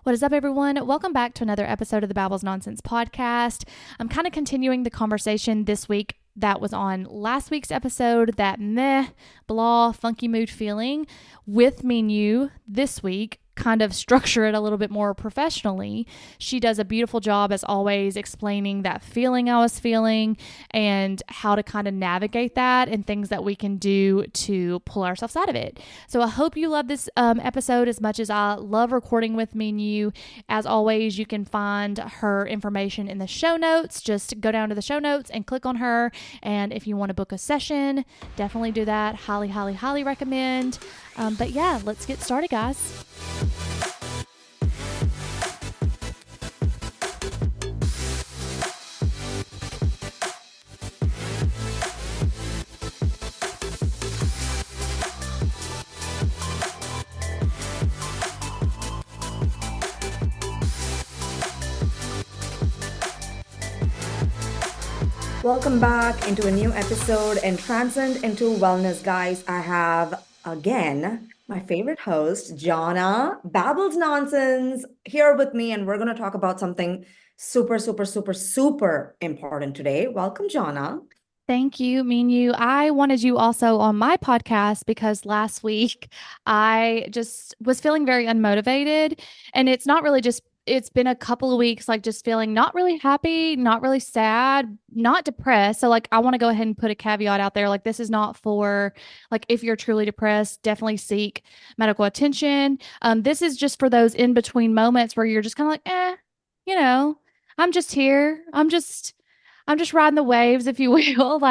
What is up, everyone? Welcome back to another episode of the Babbles Nonsense Podcast. I'm kind of continuing the conversation this week that was on last week's episode, that meh, blah, funky mood feeling with Meenu this week. Kind of structure it a little bit more professionally. She does a beautiful job, as always, explaining that feeling I was feeling and how to kind of navigate that and things that we can do to pull ourselves out of it. So I hope you love this episode as much as I love recording with Meenu. As always, you can find her information in the show notes. Just go down to the show notes and click on her. And if you want to book a session, definitely do that. Highly, highly, highly recommend. But yeah, let's get started, guys. Welcome back into a new episode and transcend into wellness, guys. I have again my favorite host, Jonna, Babbles Nonsense, here with me, and we're going to talk about something super, super, super, super important today. Welcome, Jonna. Thank you, Meenu. I wanted you also on my podcast because last week I just was feeling very unmotivated, and it's not really just it's been a couple of weeks, like just feeling not really happy, not really sad, not depressed. So like, I want to go ahead and put a caveat out there. Like, this is not for like, if you're truly depressed, definitely seek medical attention. This is just for those in between moments where you're just kind of like, you know, I'm just here. I'm just riding the waves, if you will.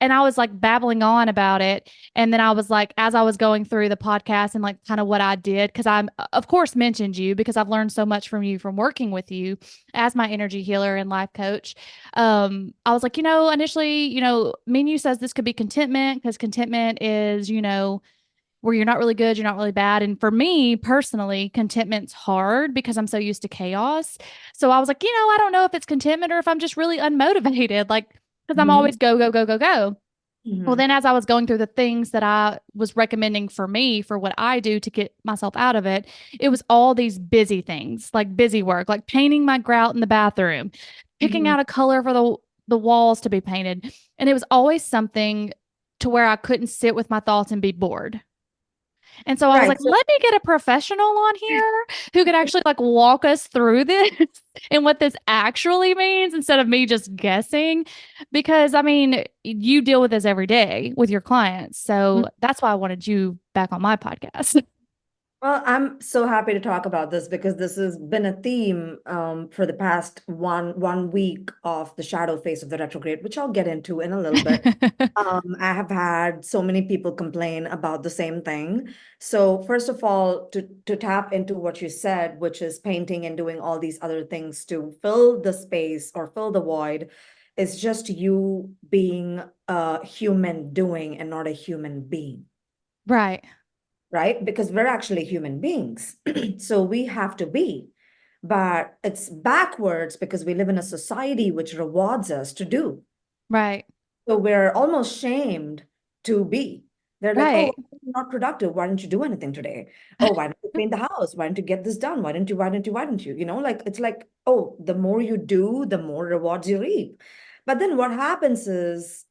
And I was like babbling on about it. And then I was like, as I was going through the podcast and like kind of what I did, because I'm, of course, mentioned you because I've learned so much from you from working with you as my energy healer and life coach. I was like, initially, Menu says this could be contentment because contentment is, where you're not really good, you're not really bad. And for me personally, contentment's hard because I'm so used to chaos. So I was like, I don't know if it's contentment or if I'm just really unmotivated, like, because I'm always go, go, go, go, go. Well, then as I was going through the things that I was recommending for me, for what I do to get myself out of it, it was all these busy things, like busy work, like painting my grout in the bathroom, picking out a color for the walls to be painted. And it was always something to where I couldn't sit with my thoughts and be bored. And so I was like, let me get a professional on here who could actually like walk us through this and what this actually means instead of me just guessing. Because I mean, you deal with this every day with your clients. So that's why I wanted you back on my podcast. Well, I'm so happy to talk about this because this has been a theme for the past one week of the shadow phase of the retrograde, which I'll get into in a little bit. I have had so many people complain about the same thing. So first of all, to tap into what you said, which is painting and doing all these other things to fill the space or fill the void, is just you being a human doing and not a human being. Right. Right? Because we're actually human beings. So we have to be. But it's backwards because we live in a society which rewards us to do. Right. So we're almost shamed to be. They're like, Right. oh, you're not productive. Why don't you do anything today? Oh, why don't you clean the house? Why don't you get this done? Why don't you? Like, it's like, oh, the more you do, the more rewards you reap. But then what happens is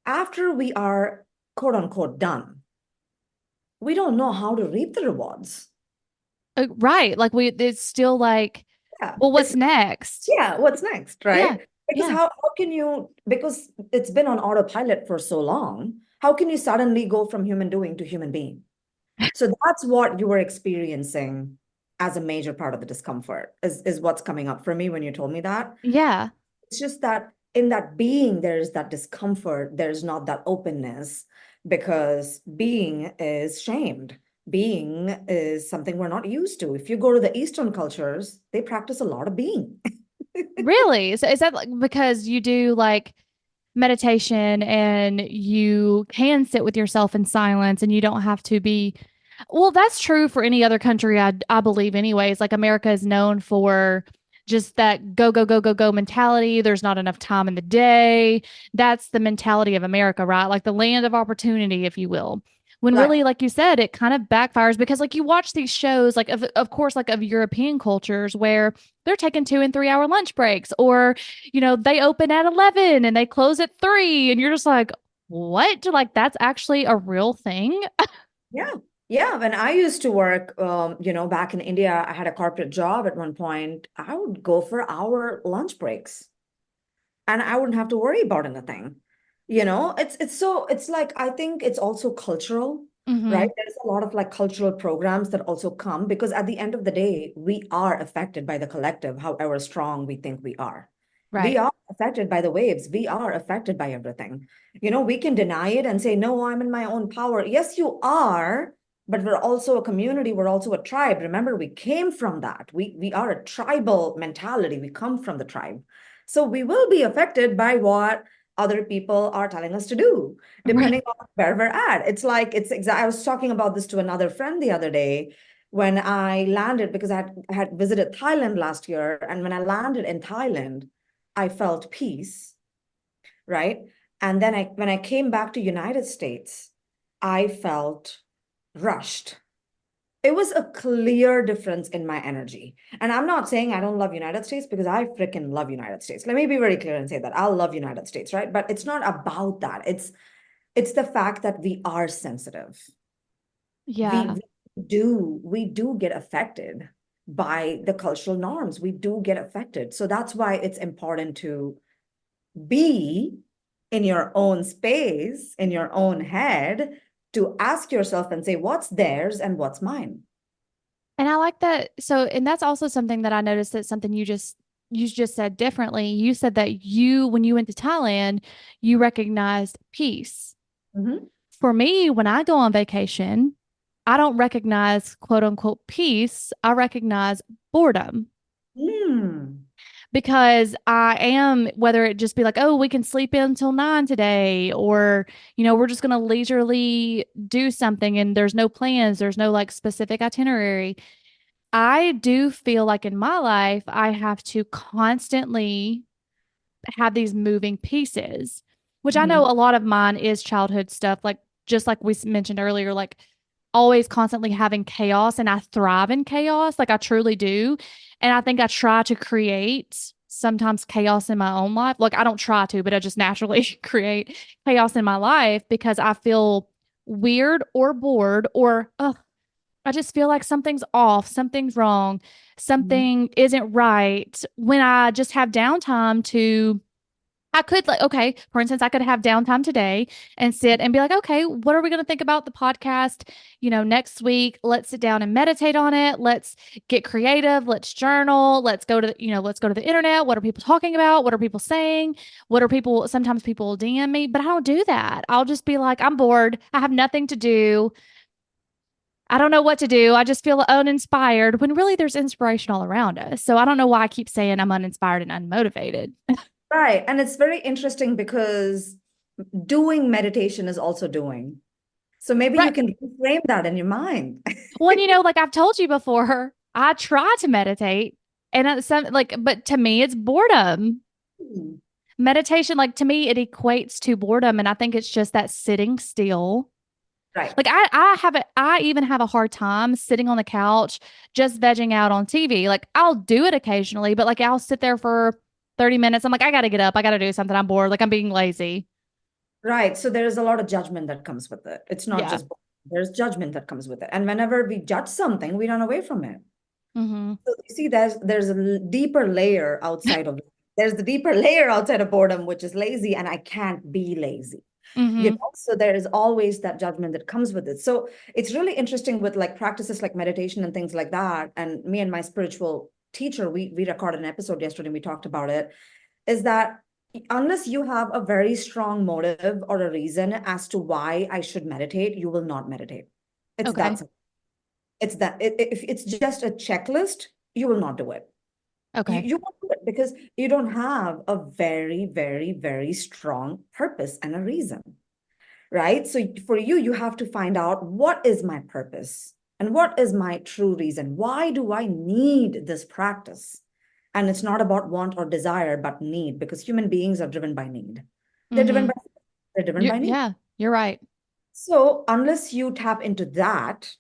after we are quote unquote done, we don't know how to reap the rewards. Right. Like it's still like, Yeah. well, what's next? Yeah, what's next, right? Yeah. Because Yeah. how can you, because it's been on autopilot for so long, how can you suddenly go from human doing to human being? So that's what you were experiencing as a major part of the discomfort is what's coming up for me when you told me that. Yeah. It's just that in that being, there's that discomfort, there's not that openness because being is shamed. Being is something we're not used to. If you go to the Eastern cultures, they practice a lot of being. Really? So is that like because you do like meditation and you can sit with yourself in silence and you don't have to be, well, that's true for any other country, I believe anyways. Like America is known for just that go, go, go, go, go mentality. There's not enough time in the day. That's the mentality of America, right? Like the land of opportunity, if you will. when Right. really, like you said, it kind of backfires because like you watch these shows, like of course, like of European cultures where they're taking 2 and 3 hour lunch breaks, or, they open at 11 and they close at 3. And you're just like, what? Like, that's actually a real thing. Yeah. Yeah. When I used to work, back in India, I had a corporate job at one point. I would go for hour lunch breaks and I wouldn't have to worry about anything. It's like I think it's also cultural, right? Hmm. There's a lot of like cultural programs that also come because at the end of the day, we are affected by the collective, however strong we think we are. We Right. are affected by the waves. We are affected by everything. We can deny it and say, no, I'm in my own power. Yes, you are, but we're also a community. We're also a tribe. Remember, we came from that. We are a tribal mentality. We come from the tribe. So we will be affected by what other people are telling us to do, Right. depending on where we're at. It's like, I was talking about this to another friend the other day when I landed, because I had visited Thailand last year. And when I landed in Thailand, I felt peace, right? And then when I came back to United States, I felt rushed. It was a clear difference in my energy. And I'm not saying I don't love United States, because I freaking love United States. Let me be very clear and say that I love United States, right? But it's not about that. It's the fact that we are sensitive. Yeah. We do get affected by the cultural norms. We do get affected. So that's why it's important to be in your own space, in your own head, to ask yourself and say, what's theirs and what's mine? And I like that. So, and that's also something that I noticed, that something you just said differently. You said that when you went to Thailand, you recognized peace. Mhm. For me, when I go on vacation, I don't recognize quote unquote peace. I recognize boredom, Mm. because I am, whether it just be like, oh, we can sleep in until 9 today, or, we're just going to leisurely do something and there's no plans, there's no like specific itinerary. I do feel like in my life, I have to constantly have these moving pieces, which I know Mhm. a lot of mine is childhood stuff, like just like we mentioned earlier, like always constantly having chaos, and I thrive in chaos, like I truly do. And I think I try to create sometimes chaos in my own life. Like I don't try to, but I just naturally create chaos in my life because I feel weird or bored, or I just feel like something's off, something's wrong, Mhm. something isn't right. When I just have downtime I could, like, okay, for instance, I could have downtime today and sit and be like, okay, what are we going to think about the podcast? Next week, let's sit down and meditate on it. Let's get creative. Let's journal. Let's go to the internet. What are people talking about? What are people saying? Sometimes people will DM me, but I don't do that. I'll just be like, I'm bored. I have nothing to do. I don't know what to do. I just feel uninspired, when really there's inspiration all around us. So I don't know why I keep saying I'm uninspired and unmotivated. Right. And it's very interesting because doing meditation is also doing. So maybe you Right. can reframe that in your mind. Well, like I've told you before, I try to meditate, and but to me, it's boredom. Meditation, like to me, it equates to boredom. And I think it's just that sitting still. Right. Like I even have a hard time sitting on the couch, just vegging out on TV. Like I'll do it occasionally, but like I'll sit there for 30 minutes. I'm like, I got to get up. I got to do something. I'm bored. Like I'm being lazy. Right. So there is a lot of judgment that comes with it. It's not Yeah. just, there's judgment that comes with it. And whenever we judge something, we run away from it. Hmm. So you see, there's a deeper layer outside of there's the deeper layer outside of boredom, which is lazy, and I can't be lazy. Hmm. So there is always that judgment that comes with it. So it's really interesting with like practices like meditation and things like that. And me and my spiritual teacher, we recorded an episode yesterday and we talked about it, is that unless you have a very strong motive or a reason as to why I should meditate, you will not meditate. It's that Okay. simple. If it's just a checklist, you will not do it. You, Okay. you won't do it because you don't have a very, very, very strong purpose and a reason, right? So for you, you have to find out, what is my purpose and what is my true reason? Why do I need this practice? And it's not about want or desire, but need, because human beings are driven by need. They're driven Hmm. by they're driven by need. Yeah, you're right. So unless you tap into that,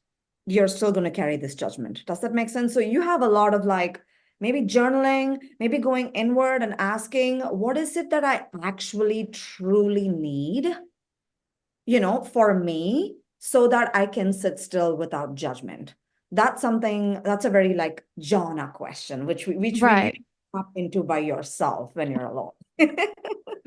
you're still going to carry this judgment. Does that make sense? So you have a lot of like maybe journaling, maybe going inward and asking, what is it that I actually truly need, for me, so that I can sit still without judgment? That's something, that's a very like jhana question, which we Right. really tap into by yourself when you're alone.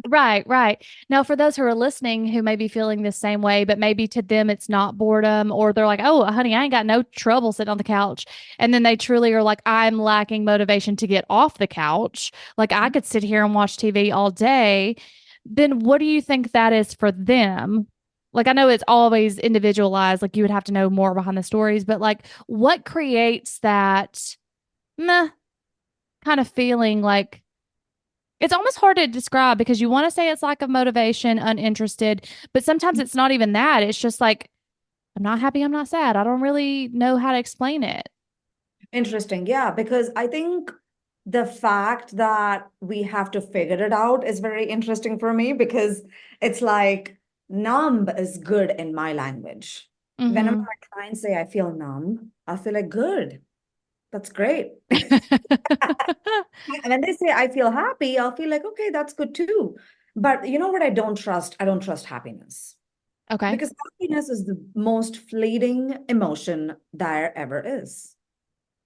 Right, right. Now, for those who are listening who may be feeling the same way, but maybe to them it's not boredom, or they're like, oh, honey, I ain't got no trouble sitting on the couch. And then they truly are like, I'm lacking motivation to get off the couch. Like, I could sit here and watch TV all day. Then what do you think that is for them? Like, I know it's always individualized, like, you would have to know more behind the stories, but like, what creates that meh kind of feeling like, it's almost hard to describe because you want to say it's lack of motivation, uninterested, but sometimes it's not even that. It's just like, I'm not happy, I'm not sad. I don't really know how to explain it. Interesting. Yeah, because I think the fact that we have to figure it out is very interesting for me because it's like numb is good in my language. Whenever Mm-hmm. my clients say I feel numb, I feel like good. That's great. And when they say I feel happy, I'll feel like, okay, that's good too. But you know what I don't trust? I don't trust happiness Okay. because happiness is the most fleeting emotion there ever is.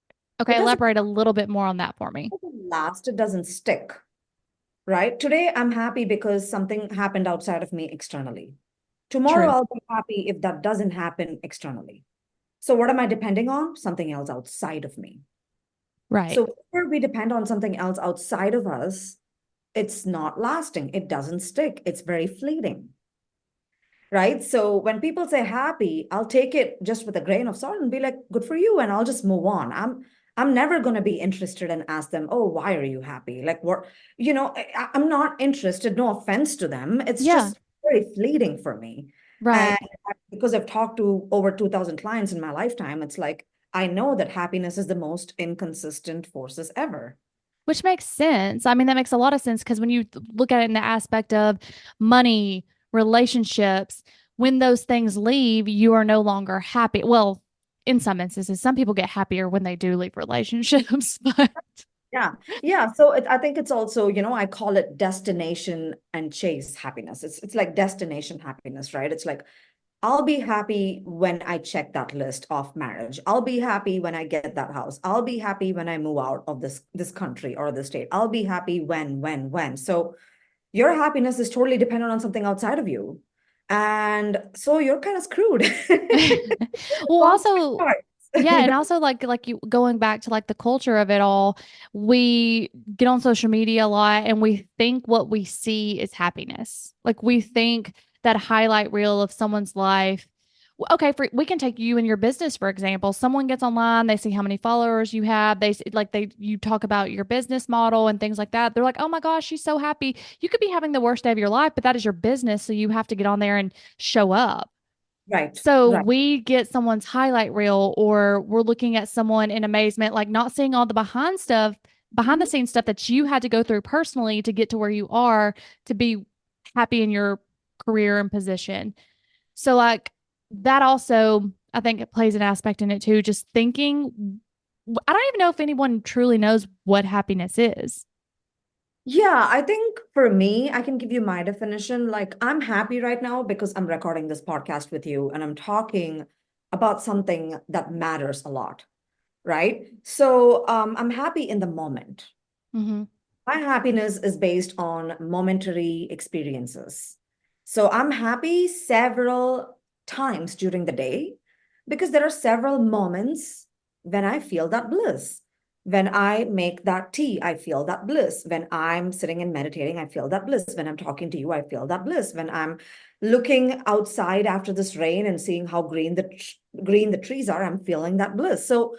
It Okay. doesn't Elaborate a little bit more on that for me. last, it doesn't stick, right? Today, I'm happy because something happened outside of me externally. Tomorrow, True. I'll be happy if that doesn't happen externally. So, what am I depending on? Something else outside of me. Right. So, whenever we depend on something else outside of us, it's not lasting. It doesn't stick. It's very fleeting, right? So, when people say happy, I'll take it just with a grain of salt and be like, good for you. And I'll just move on. I'm never going to be interested and ask them, oh, why are you happy? Like, what, I'm not interested. No offense to them. It's Yeah. just very fleeting for me. Right. And because I've talked to over 2,000 clients in my lifetime, it's like, I know that happiness is the most inconsistent forces ever. Which makes sense. I mean, that makes a lot of sense because when you look at it in the aspect of money, relationships, when those things leave, you are no longer happy. Well, in some instances, some people get happier when they do leave relationships, but Yeah. Yeah. So I think it's also, I call it destination and chase happiness. It's like destination happiness, right? It's like, I'll be happy when I check that list of marriage. I'll be happy when I get that house. I'll be happy when I move out of this country or this state. I'll be happy when. So your happiness is totally dependent on something outside of you. And so you're kind of screwed. well, Long story also, short, yeah, and also like you going back to like the culture of it all, we get on social media a lot and we think what we see is happiness. Like we think that highlight reel of someone's life. Okay, we can take you and your business for example. Someone gets online, they see how many followers you have, you talk about your business model and things like that. They're like, "Oh my gosh, she's so happy." You could be having the worst day of your life, but that is your business, so you have to get on there and show up. right, So right. we get someone's highlight reel, or we're looking at someone in amazement, like not seeing all the behind the Mhm. scenes stuff that you had to go through personally to get to where you are to be happy in your career and position. So, like, that also, I think it plays an aspect in it too. Just thinking, I don't even know if anyone truly knows what happiness is. Yeah, I think for me, I can give you my definition. Like, I'm happy right now because I'm recording this podcast with you and I'm talking about something that matters a lot, right? So, I'm happy in the moment. Mm-hmm. My happiness is based on momentary experiences. So, I'm happy several times during the day because there are several moments when I feel that bliss. When I make that tea, I feel that bliss. When I'm sitting and meditating, I feel that bliss. When I'm talking to you, I feel that bliss. When I'm looking outside after this rain and seeing how green the trees are, I'm feeling that bliss. So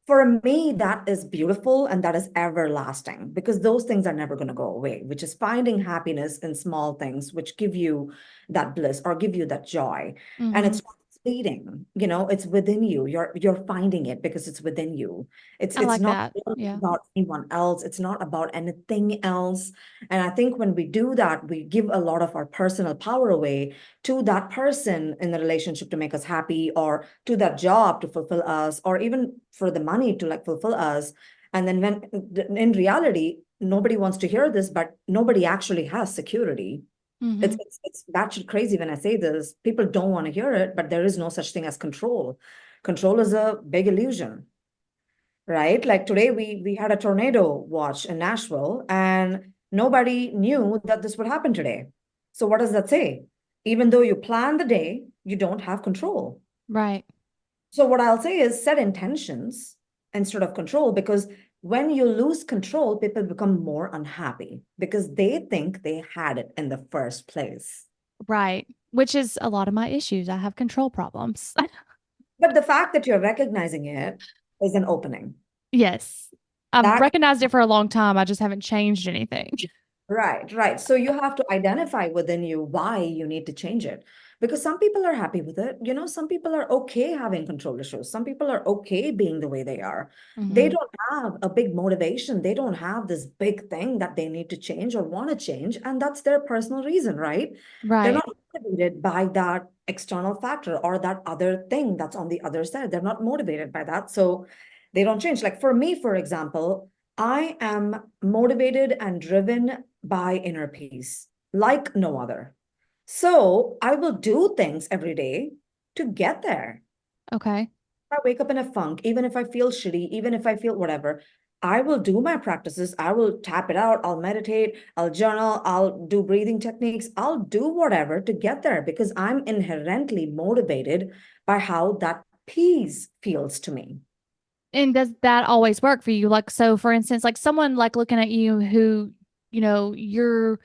for me, that is beautiful and that is everlasting because those things are never going to go away, which is finding happiness in small things which give you that bliss or give you that joy. And Mm-hmm. it's fleeting. It's within you. You're finding it because it's within you. it's I it's like not that. Yeah. about anyone else. It's not about anything else. And I think when we do that, we give a lot of our personal power away to that person in the relationship to make us happy, or to that job to fulfill us, or even for the money to like fulfill us. And then when in reality, nobody wants to hear this, but nobody actually has security. It's, Hmm. it's it's batshit crazy when I say this. People don't want to hear it, but there is no such thing as control. Control is a big illusion, right? Like today, we had a tornado watch in Nashville, and nobody knew that this would happen today. So what does that say? Even though you plan the day, you don't have control. Right. So what I'll say is set intentions instead of control, because when you lose control, people become more unhappy because they think they had it in the first place. Right. Which is a lot of my issues. I have control problems. But the fact that you're recognizing it is an opening. Yes. I've That recognized it for a long time. I just haven't changed anything. Right, right. So you have to identify within you why you need to change it. Because some people are happy with it. Some people are okay having control issues. Some people are okay being the way they are. They Hmm. don't have a big motivation. They don't have this big thing that they need to change or want to change. And that's their personal reason, right? They're Right. not motivated by that external factor or that other thing that's on the other side. They're not motivated by that. So they don't change. Like for me, for example, I am motivated and driven by inner peace, like no other. So I will do things every day to get there. Okay. If I wake up in a funk, even if I feel shitty, even if I feel whatever, I will do my practices. I will tap it out. I'll meditate. I'll journal. I'll do breathing techniques. I'll do whatever to get there because I'm inherently motivated by how that peace feels to me. And does that always work for you? Like, so for instance, like someone like looking at you who, you're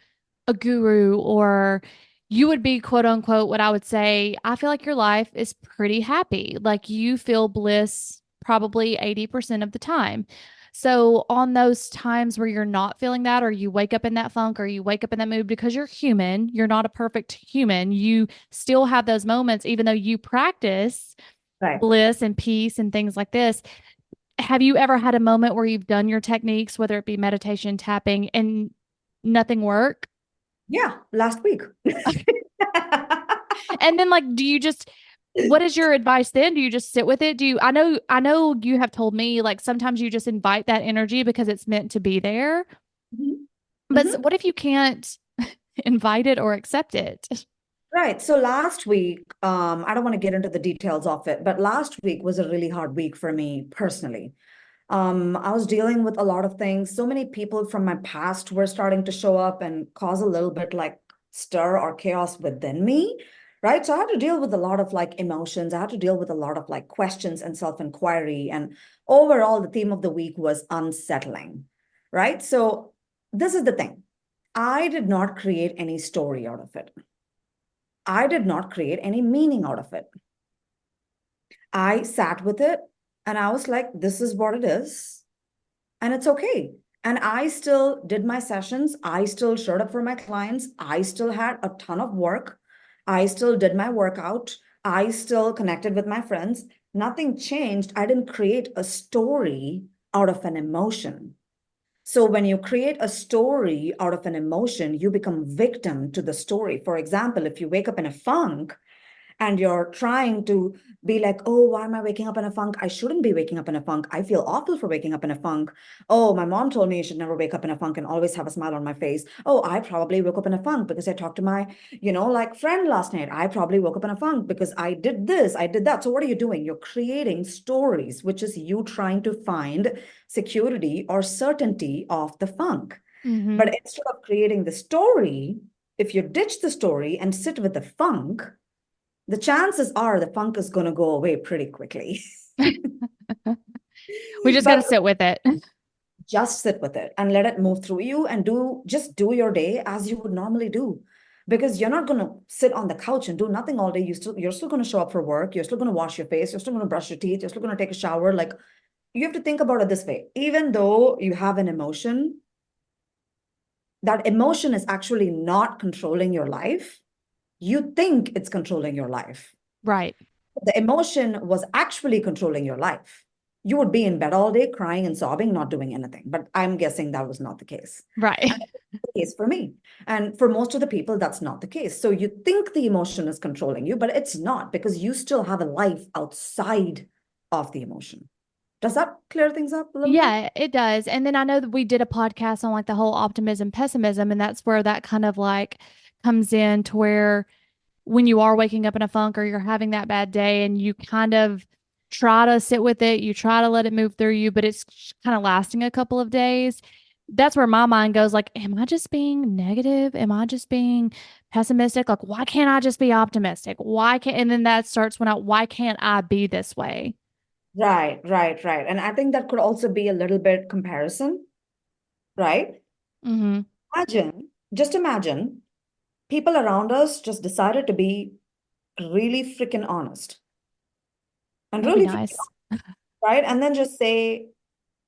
a guru, or you would be quote unquote what I would say, I feel like your life is pretty happy. Like you feel bliss probably 80% of the time. So on those times where you're not feeling that, or you wake up in that funk, or you wake up in that mood, because you're human, you're not a perfect human. You still have those moments, even though you practice Right. bliss and peace and things like this. Have you ever had a moment where you've done your techniques, whether it be meditation, tapping, and nothing work? Yeah. Last week. And then like do you just what is your advice then? Do you just sit with it? I know you have told me like sometimes you just invite that energy because it's meant to be there. Mhm. But Mhm. what if you can't invite it or accept it? Right. So last week, I don't want to get into the details of it, but last week was a really hard week for me personally. I was dealing with a lot of things. So many people from my past were starting to show up and cause a little bit like stir or chaos within me. Right. So I had to deal with a lot of like emotions. I had to deal with a lot of like questions and self-inquiry. And overall, the theme of the week was unsettling. Right. So this is the thing. I did not create any story out of it. I did not create any meaning out of it. I sat with it and I was like, this is what it is. And it's okay. And I still did my sessions. I still showed up for my clients. I still had a ton of work. I still did my workout. I still connected with my friends. Nothing changed. I didn't create a story out of an emotion. So when you create a story out of an emotion, you become victim to the story. For example, if you wake up in a funk, and you're trying to be like, oh, why am I waking up in a funk? I shouldn't be waking up in a funk. I feel awful for waking up in a funk. Oh, my mom told me you should never wake up in a funk and always have a smile on my face. Oh, I probably woke up in a funk because I talked to my, like friend last night. I probably woke up in a funk because I did this, I did that. So what are you doing? You're creating stories, which is you trying to find security or certainty of the funk. Mm-hmm. But instead of creating the story, if you ditch the story and sit with the funk, the chances are the funk is going to go away pretty quickly. We just got to But sit with it. just sit with it and let it move through you and do your day as you would normally do. Because you're not going to sit on the couch and do nothing all day. You're still going to show up for work. You're still going to wash your face. You're still going to brush your teeth. You're still going to take a shower. Like you have to think about it this way. Even though you have an emotion, that emotion is actually not controlling your life. You think it's controlling your life. Right. the emotion was actually controlling your life. You would be in bed all day crying and sobbing, not doing anything. But I'm guessing that was not the case. Right. And that's the case for me. And for most of the people, that's not the case. So you think the emotion is controlling you, but it's not, because you still have a life outside of the emotion. Does that clear things up a little bit? Yeah, it does. And then I know that we did a podcast on like the whole optimism, pessimism, and that's where that kind of like comes in to where when you are waking up in a funk or you're having that bad day and you kind of try to sit with it, you try to let it move through you, but it's kind of lasting a couple of days. That's where my mind goes like, am I just being negative? Am I just being pessimistic? Like, why can't I just be optimistic? Why can't, and then that starts when why can't I be this way? Right, right, right. And I think that could also be a little bit comparison, right? Mm-hmm. Just imagine people around us just decided to be really freaking honest and That'd be really freaking nice. honest, right? And then just say,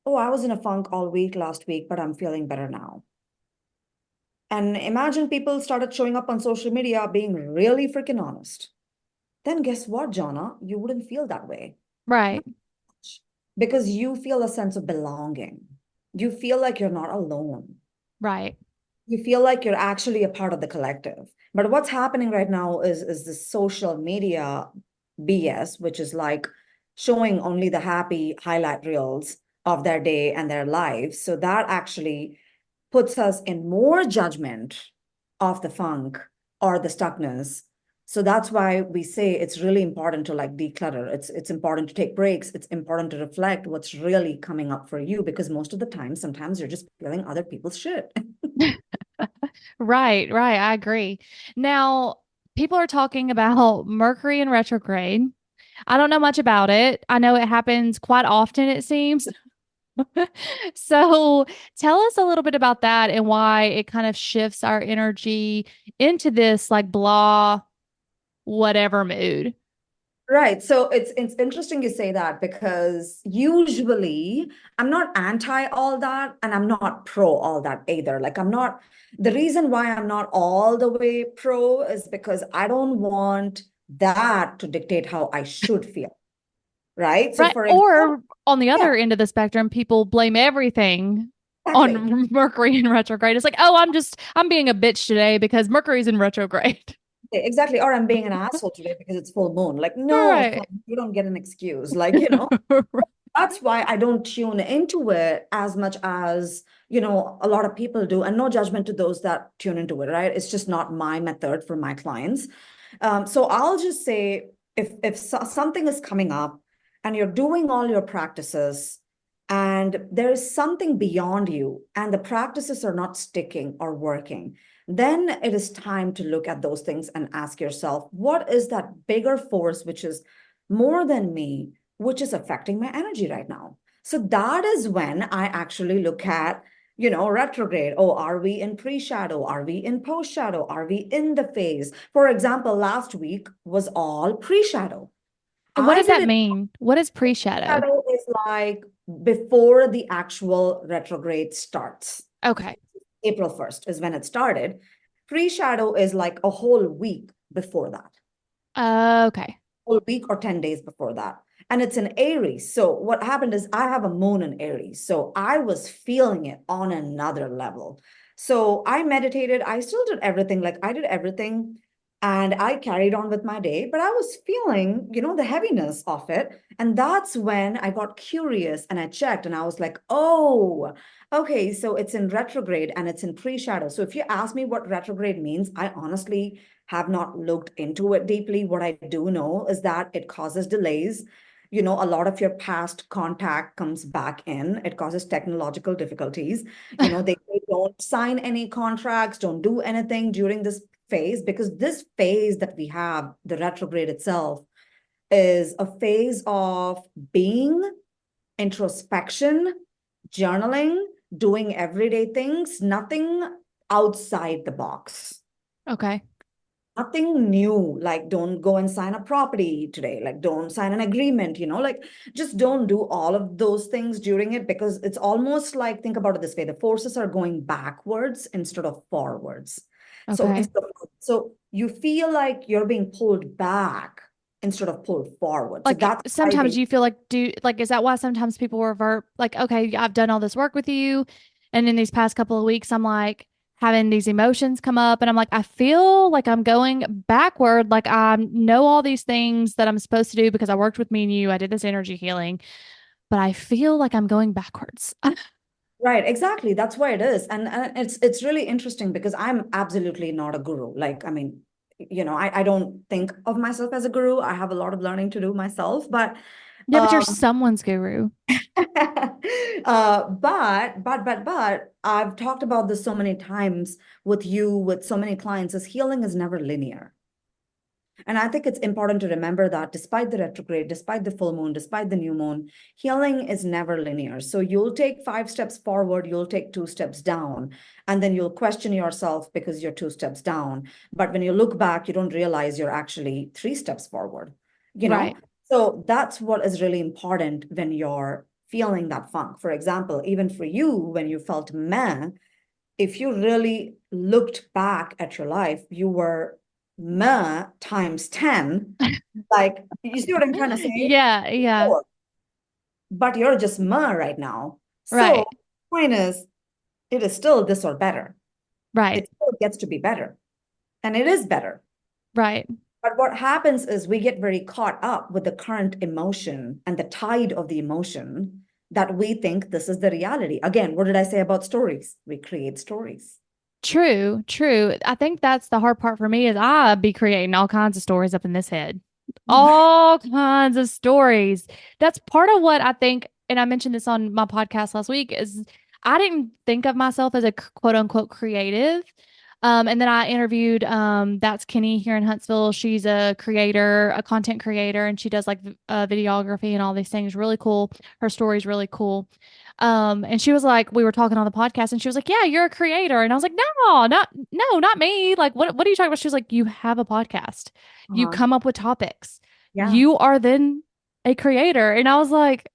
oh, I was in a funk all week last week, but I'm feeling better now. And imagine people started showing up on social media being really freaking honest. Then guess what, Jonna? You wouldn't feel that way. Right, Not much. Because you feel a sense of belonging. You feel like you're not alone. right. You feel like you're actually a part of the collective. But what's happening right now is this social media BS, which is like showing only the happy highlight reels of their day and their lives. So that actually puts us in more judgment of the funk or the stuckness. So that's why we say it's really important to like declutter. It's important to take breaks. It's important to reflect what's really coming up for you, because most of the time, sometimes you're just feeling other people's shit. Right, right. I agree. Now, people are talking about Mercury in retrograde. I don't know much about it. I know it happens quite often, it seems. So tell us a little bit about that and why it kind of shifts our energy into this like blah, whatever mood. Right. So it's interesting you say that, because usually I'm not anti all that and I'm not pro all that either. Like I'm not, the reason why I'm not all the way pro is because I don't want that to dictate how I should feel. Right. So Right. for example, Or on the yeah, other end of the spectrum, people blame everything exactly. on Mercury in retrograde. It's like, oh, I'm being a bitch today because Mercury's in retrograde. Exactly. Or I'm being an asshole today because it's full moon. Like, no, Right. you don't get an excuse. Like, that's why I don't tune into it as much as, a lot of people do. And no judgment to those that tune into it, right? It's just not my method for my clients. So I'll just say, if something is coming up and you're doing all your practices and there is something beyond you and the practices are not sticking or working, then it is time to look at those things and ask yourself, what is that bigger force which is more than me, which is affecting my energy right now? So that is when I actually look at, retrograde. Oh, are we in pre-shadow? Are we in post-shadow? Are we in the phase? For example, last week was all pre-shadow. And what I does that did it. mean? What is pre-shadow? Shadow is like before the actual retrograde starts. Okay. April 1st is when it started. Pre-shadow is like a whole week before that, Okay. whole week or 10 days before that. And it's in Aries. So what happened is I have a moon in Aries. So I was feeling it on another level. So I meditated. I still did everything. Like I did everything and I carried on with my day, but I was feeling, the heaviness of it. And that's when I got curious and I checked and I was like, oh, okay. So it's in retrograde and it's in pre-shadow. So if you ask me what retrograde means, I honestly have not looked into it deeply. What I do know is that it causes delays. A lot of your past contact comes back in. It causes technological difficulties. They don't sign any contracts, don't do anything during this phase, because this phase that we have, the retrograde itself, is a phase of being, introspection, journaling, doing everyday things, nothing outside the box. Okay. Nothing new, like don't go and sign a property today, like don't sign an agreement, like just don't do all of those things during it, because it's almost like, think about it this way, the forces are going backwards instead of forwards. So Okay. so you feel like you're being pulled back instead of pull forward. So Like that's why sometimes they, you feel like is that why sometimes people revert like, okay, I've done all this work with you, and in these past couple of weeks I'm like having these emotions come up and I'm like I feel like I'm going backward, like I know all these things that I'm supposed to do because I worked with me and you, I did this energy healing, but I feel like I'm going backwards. right, exactly. That's why it is. And it's really interesting because I'm absolutely not a guru. Like, I mean, I don't think of myself as a guru. I have a lot of learning to do myself, but Yeah, but you're um someone's guru. but I've talked about this so many times with you, with so many clients, is healing is never linear. And I think it's important to remember that despite the retrograde, despite the full moon, despite the new moon, healing is never linear. So you'll take 5 steps forward, you'll take 2 steps down, and then you'll question yourself because you're 2 steps down. But when you look back, you don't realize you're actually 3 steps forward, you know? Right. So that's what is really important when you're feeling that funk. For example, even for you, when you felt meh, if you really looked back at your life, you were meh times 10. Like, you see what I'm trying to say? Yeah, yeah. Before, but you're just meh right now. So, Right. point is, it is still this or better. Right. It still gets to be better. And it is better. Right. But what happens is we get very caught up with the current emotion and the tide of the emotion that we think this is the reality. Again, what did I say about stories? We create stories. True, true. I think that's the hard part for me is I be creating all kinds of stories up in this head. All kinds of stories. That's part of what I think, and I mentioned this on my podcast last week, is I didn't think of myself as a quote unquote creative. And then I interviewed that's Kenny here in Huntsville. She's a creator, a content creator, and she does like videography and all these things. Really cool. Her story's really cool. And she was like, we were talking on the podcast, and she was like, "Yeah, you're a creator." And I was like, no, not me. Like, what are you talking about? She was like, "You have a podcast. You Uh-huh. come up with topics. Yeah. You are then a creator." And I was like,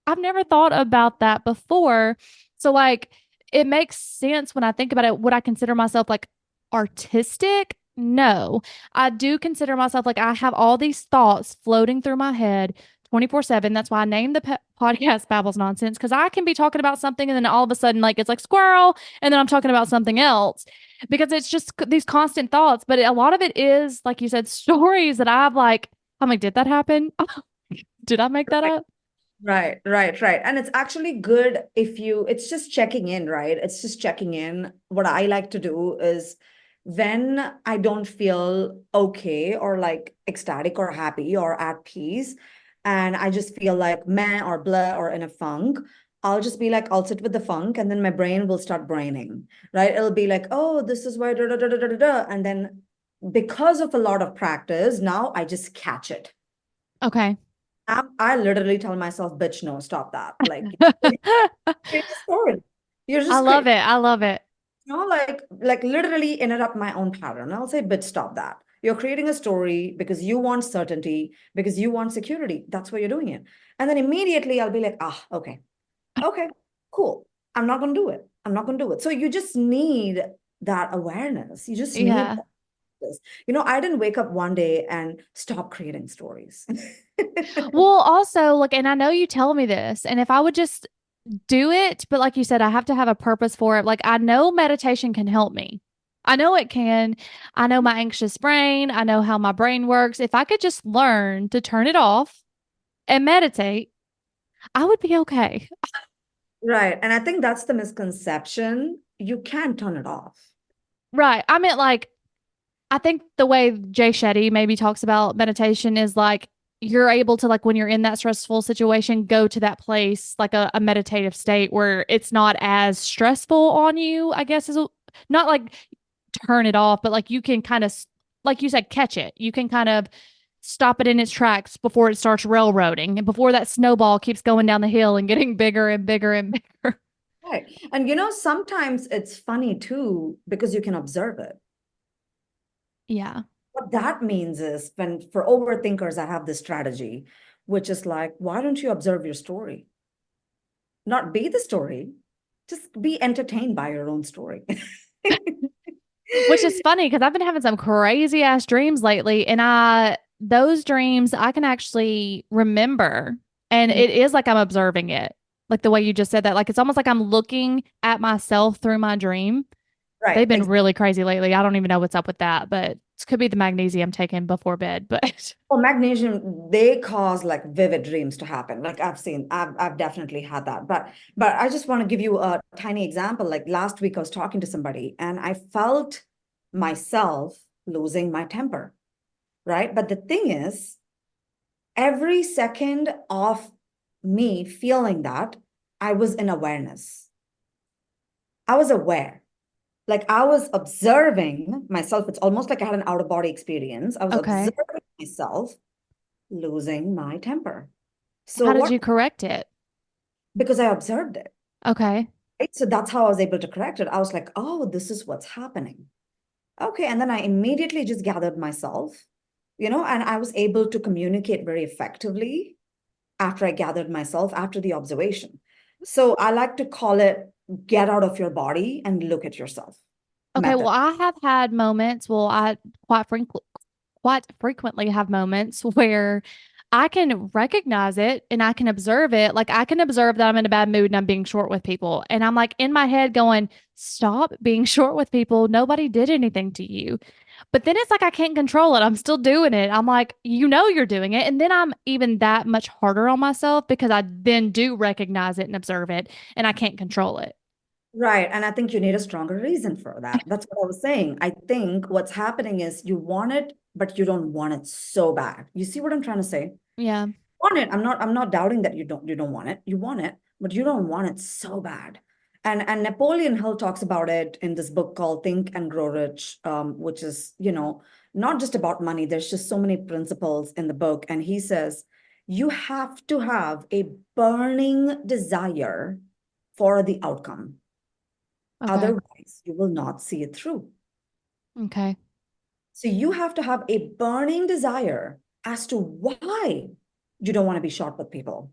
I've never thought about that before. So like it makes sense when I think about it. Would I consider myself like artistic? No. I do consider myself like I have all these thoughts floating through my head 24/7. That's why I named the podcast Babbles Nonsense, because I can be talking about something and then all of a sudden like it's like squirrel and then I'm talking about something else because it's just these constant thoughts. But a lot of it is, like you said, stories that I'm like, did that happen? Did I make that Right. up? Right. And it's actually good if it's just checking in, right? It's just checking in. What I like to do is when I don't feel okay or like ecstatic or happy or at peace, and I just feel like meh or blah or in a funk, I'll just be like, I'll sit with the funk and then my brain will start braining, right? It'll be like, oh, this is why, da, da, da, da, da, da, da. And then because of a lot of practice, now I just catch it. Okay. I literally tell myself, bitch, no, stop that. Like, create a story. You're I just love create, it. I love it. like literally interrupt my own pattern. I'll say, bitch, stop that. You're creating a story because you want certainty, because you want security. That's why you're doing it. And then immediately I'll be like, okay, cool. I'm not going to do it. I'm not going to do it. So you just need that awareness. You just need Yeah. this. I didn't wake up one day and stop creating stories. Well, also, like, and I know you tell me this, and if I would just do it, but like you said, I have to have a purpose for it. Like, I know meditation can help me. I know it can. I know my anxious brain. I know how my brain works. If I could just learn to turn it off and meditate, I would be okay. Right. And I think that's the misconception. You can't turn it off. Right. I meant like I think the way Jay Shetty maybe talks about meditation is like you're able to like when you're in that stressful situation, go to that place like a meditative state where it's not as stressful on you, I guess is not like turn it off, but like you can kind of like you said, catch it. You can kind of stop it in its tracks before it starts railroading and before that snowball keeps going down the hill and getting bigger and bigger and bigger. Right. And sometimes it's funny too, because you can observe it. Yeah. What that means is when for overthinkers, I have this strategy, which is like, why don't you observe your story? Not be the story, just be entertained by your own story. Which is funny because I've been having some crazy ass dreams lately. And those dreams I can actually remember. And Mhm. it is like I'm observing it, like the way you just said that. Like it's almost like I'm looking at myself through my dream. Right. They've been really crazy lately. I don't even know what's up with that, but it could be the magnesium taken before bed. But Well, magnesium, they cause like vivid dreams to happen. Like I've definitely had that. But I just want to give you a tiny example. Like last week, I was talking to somebody and I felt myself losing my temper, right? But the thing is, every second of me feeling that, I was in awareness. I was aware. Like I was observing myself. It's almost like I had an out of body experience. I was okay. observing myself losing my temper. So How did what? you correct it? Because I observed it, Okay. right? So that's how I was able to correct it. I was like, oh, this is what's happening. Okay. And then I immediately just gathered myself, and I was able to communicate very effectively after I gathered myself after the observation. So I like to call it get out of your body and look at yourself Okay. Well, method. I have had moments. Well, I quite frequently have moments where I can recognize it and I can observe it. Like I can observe that I'm in a bad mood and I'm being short with people. And I'm like in my head going, stop being short with people. Nobody did anything to you. But then it's like I can't control it. I'm still doing it. I'm like, you're doing it. And then I'm even that much harder on myself because I then do recognize it and observe it and I can't control it. Right. And I think you need a stronger reason for that. That's what I was saying. I think what's happening is you want it, but you don't want it so bad. You see what I'm trying to say? Yeah. Want it. I'm not doubting that you don't want it. You want it, but you don't want it so bad. And Napoleon Hill talks about it in this book called Think and Grow Rich, which is, not just about money. There's just so many principles in the book. And he says, you have to have a burning desire for the outcome. Okay. Otherwise, you will not see it through. Okay. So you have to have a burning desire as to why you don't want to be short with people.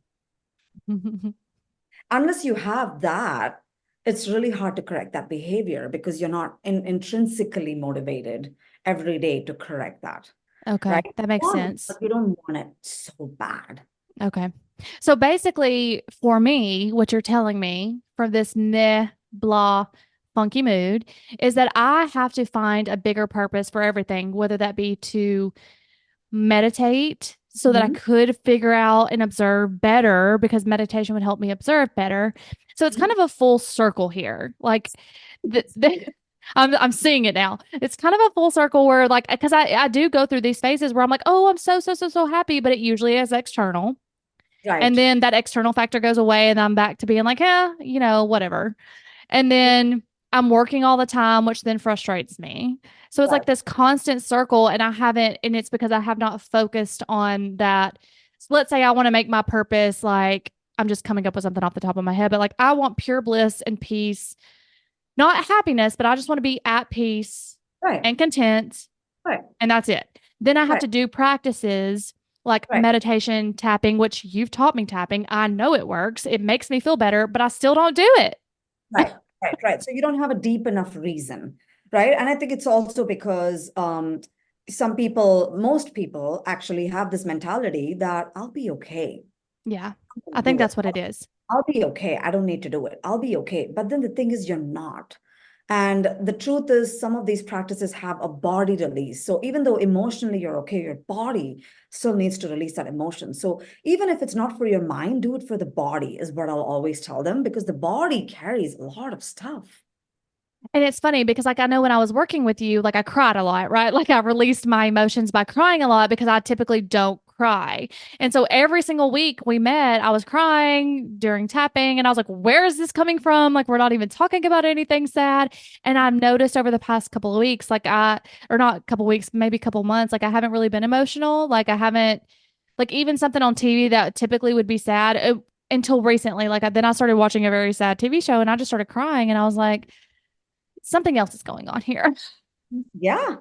Unless you have that, it's really hard to correct that behavior because you're not intrinsically motivated every day to correct that, right? Okay. That makes But sense. you don't want it so bad. Okay. So basically, for me, what you're telling me for this meh, blah, funky mood is that I have to find a bigger purpose for everything, whether that be to meditate so that I Mhm. could figure out and observe better because meditation would help me observe better. So it's kind of a full circle here. Like I'm seeing it now. It's kind of a full circle where like because I do go through these phases where I'm like, oh, I'm so happy, but it usually is external. And Right. then that external factor goes away and I'm back to being like, yeah, whatever. And then I'm working all the time, which then frustrates me. So it's like Right. this constant circle, and and it's because I have not focused on that. So let's say I want to make my purpose like I'm just coming up with something off the top of my head, but like I want pure bliss and peace, not happiness, but I just want to be at peace Right. and content, Right. and that's it. Then I have Right. to do practices like Right. meditation, tapping, which you've taught me tapping. I know it works. It makes me feel better, but I still don't do it. Right, right, right. So you don't have a deep enough reason, right? And I think it's also because some people, most people actually have this mentality that I'll be okay. Yeah, I'll I think do it. that's what it is. I'll be okay. I don't need to do it. I'll be okay. But then the thing is, you're not. And the truth is, some of these practices have a body release. So even though emotionally you're okay, your body still needs to release that emotion. So even if it's not for your mind, do it for the body, is what I'll always tell them, because the body carries a lot of stuff. And it's funny because, like, I know when I was working with you, like, I cried a lot, right? Like, I released my emotions by crying a lot because I typically don't cry. And so every single week we met, I was crying during tapping, and I was like, where is this coming from? Like, we're not even talking about anything sad. And I've noticed over the past couple of weeks, or not a couple of weeks, maybe a couple of months, like, I haven't really been emotional. Like, I haven't, like, even something on TV that typically would be sad. Until recently, then I started watching a very sad TV show and I just started crying and I was like, something else is going on here. Yeah,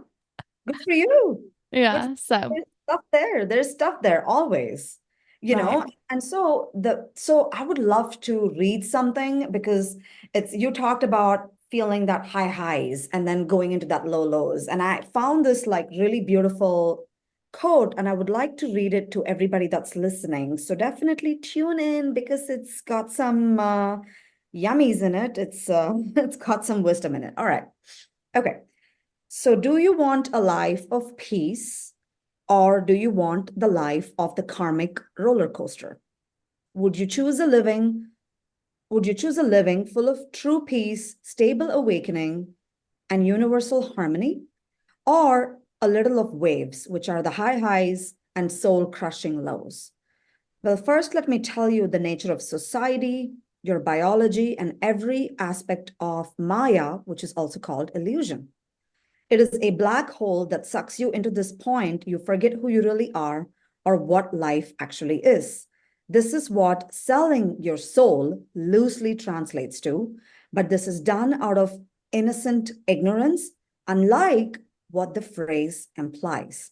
good for you. Good for Yeah. you. So, There's stuff there. There's stuff there always, you right. know. And so I would love to read something because it's you talked about feeling that high highs and then going into that low lows. And I found this like really beautiful quote, and I would like to read it to everybody that's listening. So definitely tune in because it's got some yummies in it. It's got some wisdom in it. All right. Okay. So do you want a life of peace or do you want the life of the karmic roller coaster? Would you choose a living? Would you choose a living full of true peace, stable awakening, and universal harmony? Or a little of waves, which are the high highs and soul crushing lows? Well, first, let me tell you the nature of society, your biology, and every aspect of Maya, which is also called illusion. It is a black hole that sucks you into this point you forget who you really are or what life actually is. This is what selling your soul loosely translates to, but this is done out of innocent ignorance, unlike what the phrase implies.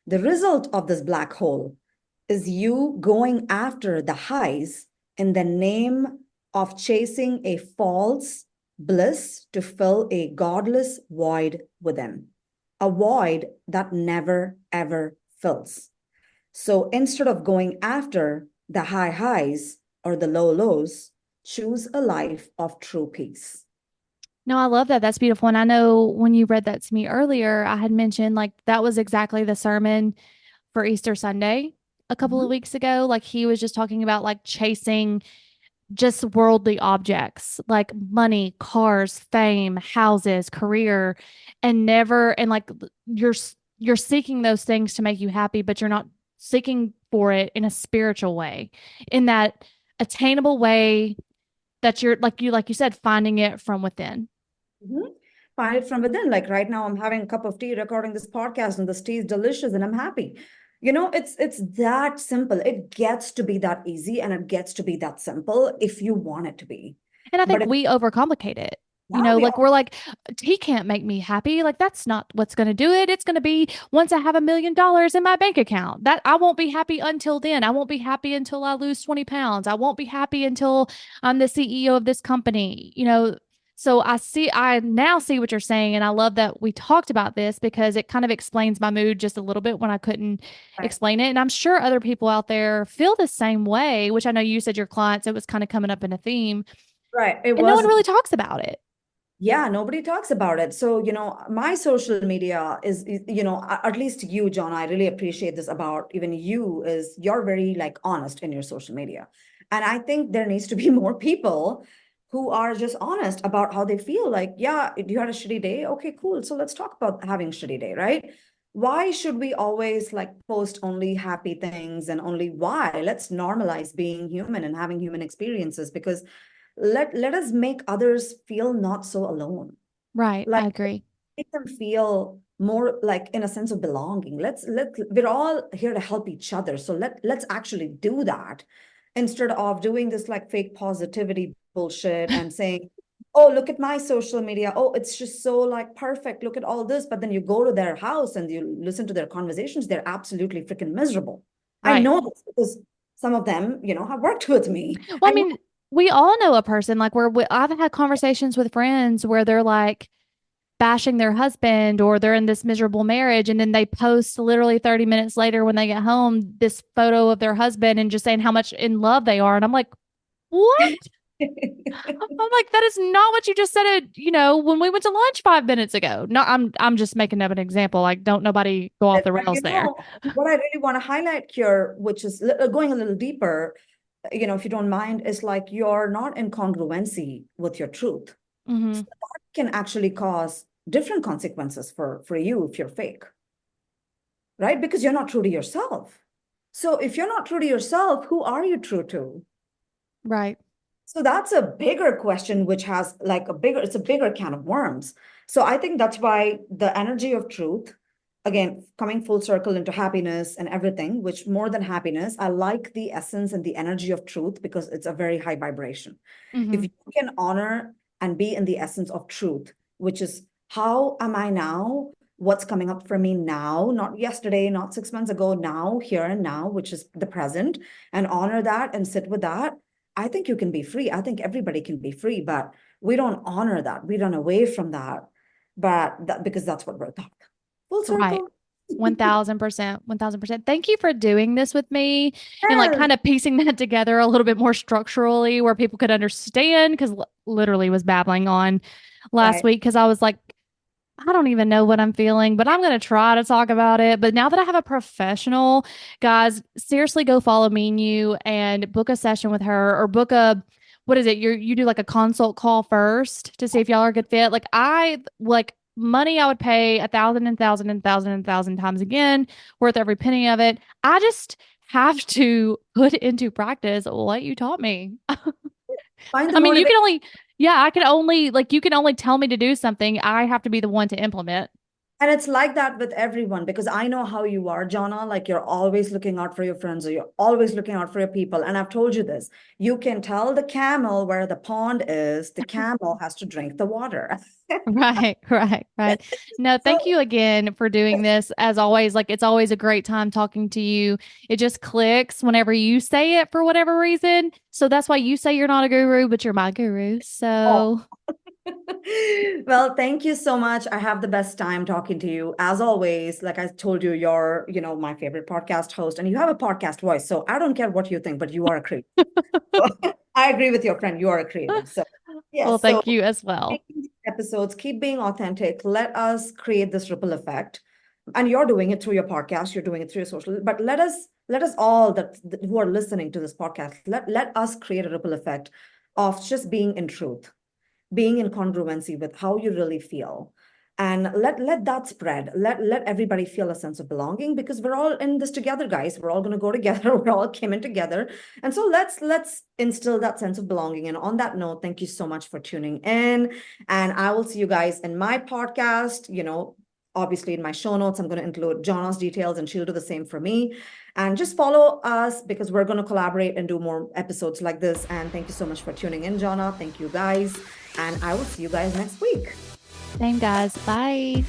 The result of this black hole is you going after the highs in the name of chasing a false bliss to fill a godless void within, a void that never, ever fills. So instead of going after the high highs or the low lows, choose a life of true peace. No, I love that. That's beautiful. And I know when you read that to me earlier, I had mentioned like that was exactly the sermon for Easter Sunday a couple of Mhm. weeks ago. Like he was just talking about like chasing just worldly objects like money, cars, fame, houses, career, and never, and like you're, you're seeking those things to make you happy, but you're not seeking for it in a spiritual way, in that attainable way that you're like you said, finding it from within. Mhm. Find it from within. Like right now, I'm having a cup of tea recording this podcast, and this tea is delicious, and I'm happy. It's that simple. It gets to be that easy, and it gets to be that simple if you want it to be. And I But think if we overcomplicate it. You yeah, know, we like all we're like, he can't make me happy. Like that's not what's going to do it. It's going to be once I have $1 million in my bank account. That I won't be happy until then. I won't be happy until I lose 20 pounds. I won't be happy until I'm the CEO of this company. You know, so I now see what you're saying. And I love that we talked about this because it kind of explains my mood just a little bit when I couldn't right, explain it. And I'm sure other people out there feel the same way, which I know you said your clients, it was kind of coming up in a theme right. It and no one was. really talks about it. Yeah, nobody talks about it. So, my social media at least you, John, I really appreciate this about even you is you're very like honest in your social media. And I think there needs to be more people who are just honest about how they feel. Like, yeah, you had a shitty day. Okay, cool. So let's talk about having a shitty day, right? Why should we always like post only happy things and only why? Let's normalize being human and having human experiences because let us make others feel not so alone, Right. like I agree. make them feel more like in a sense of belonging. We're all here to help each other, so let's actually do that instead of doing this like fake positivity bullshit and saying, oh, look at my social media, oh, it's just so like perfect, look at all this, but then you go to their house and you listen to their conversations, they're absolutely freaking miserable. I Right. know this because some of them have worked with me. Well, I mean, we all know a person like where I've had conversations with friends where they're like bashing their husband or they're in this miserable marriage. And then they post literally 30 minutes later when they get home this photo of their husband and just saying how much in love they are. And I'm like, what? I'm like, that is not what you just said, when we went to lunch 5 minutes ago. No, I'm just making up an example. Like, don't nobody go off But the rails there. what I really want to highlight here, which is going a little deeper, if you don't mind, is like you're not in congruency with your truth. So Hmm. that can actually cause different consequences for you if you're fake, right? Because you're not true to yourself. So if you're not true to yourself, who are you true to? Right. So that's a bigger question, which has like it's a bigger can of worms. So I think that's why the energy of truth, again, coming full circle into happiness and everything, which more than happiness, I like the essence and the energy of truth because it's a very high vibration. If Hmm. you can honor and be in the essence of truth, which is how am I now? What's coming up for me now, not yesterday, not 6 months ago, now, here and now, which is the present, and honor that and sit with that. I think you can be free. I think everybody can be free, but we don't honor that. We run away from that, but because that's what we're taught. Full Right. circle. 1000%, 1000%. Thank you for doing this with me and like Yes. kind of piecing that together a little bit more structurally where people could understand because literally was babbling on last Right. week because I was like, I don't even know what I'm feeling, but I'm going to try to talk about it. But now that I have a professional, guys, seriously go follow Meenu and book a session with her or book a what is it? You do like a consult call first to see if y'all are a good fit. Like I like money I would pay 1,000 and 1,000 and 1,000 and 1,000 times again, worth every penny of it. I just have to put into practice what you taught me. Find the I mean, you motivation. can only, yeah, I can only, like, you can only tell me to do something. I have to be the one to implement. And it's like that with everyone because I know how you are, Jonna. Like you're always looking out for your friends or you're always looking out for your people. And I've told you this. You can tell the camel where the pond is, the camel has to drink the water. Right, right, right. No, thank So you again for doing this. As always, like, it's always a great time talking to you. It just clicks whenever you say it for whatever reason. So that's why you say you're not a guru, but you're my guru. oh. So, Well, thank you so much. I have the best time talking to you. As always, like I told you, you're, my favorite podcast host and you have a podcast voice. So I don't care what you think, but you are a creative. I agree with your friend. You are a creative. So well, yes. So thank you as well. making these episodes, keep being authentic. Let us create this ripple effect. And you're doing it through your podcast, you're doing it through your social, but let us all that who are listening to this podcast, let us create a ripple effect of just being in truth, being in congruency with how you really feel. And let that spread. Let everybody feel a sense of belonging because we're all in this together, guys. We're all going to go together. We're all came in together. And so let's instill that sense of belonging. And on that note, thank you so much for tuning in. And I will see you guys in my podcast. Obviously in my show notes, I'm going to include Jonna's details and she'll do the same for me. And just follow us because we're going to collaborate and do more episodes like this. And thank you so much for tuning in, Jonna. Thank you guys. And I will see you guys next week. Same, guys. Bye.